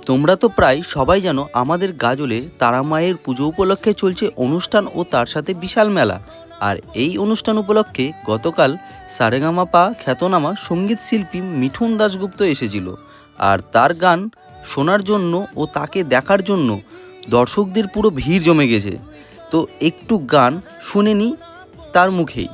তোমরা তো প্রায় সবাই জানো আমাদের গাজলে তারা মায়ের পুজো উপলক্ষে চলছে অনুষ্ঠান ও তার সাথে বিশাল মেলা। আর এই অনুষ্ঠান উপলক্ষে গতকাল সারেগামাপা খ্যাতনামা সঙ্গীত শিল্পী মিঠুন দাশগুপ্ত এসেছিল। আর তার গান শোনার জন্য ও তাকে দেখার জন্য দর্শকদের পুরো ভিড় জমে গেছে। তো একটু গান শুনে নিই তার মুখেই।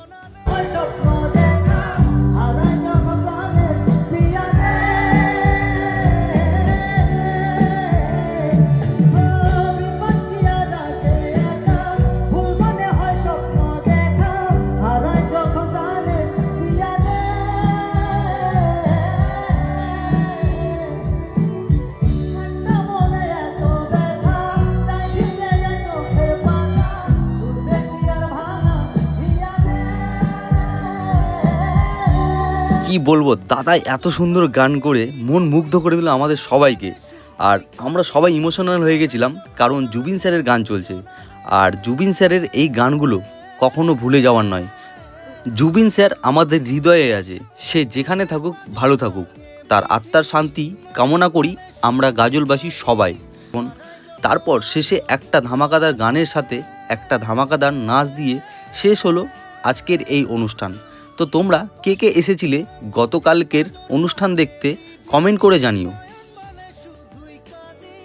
কি বলবো, দাদা এত সুন্দর গান করে মন মুগ্ধ করে দিল আমাদের সবাইকে। আর আমরা সবাই ইমোশনাল হয়ে গেছিলাম, কারণ জুবিন স্যারের গান চলছে। আর জুবিন স্যারের এই গানগুলো কখনো ভুলে যাওয়ার নয়। জুবিন স্যার আমাদের হৃদয়ে আছে, সে যেখানে থাকুক ভালো থাকুক, তার আত্মার শান্তি কামনা করি আমরা গাজলবাসী সবাই। তারপর শেষে একটা ধামাকাদার গানের সাথে একটা ধামাকাদার নাচ দিয়ে শেষ হলো আজকের এই অনুষ্ঠান। তো তোমরা কে কে এসেছিলে গতকালকের অনুষ্ঠান দেখতে কমেন্ট করে জানিও।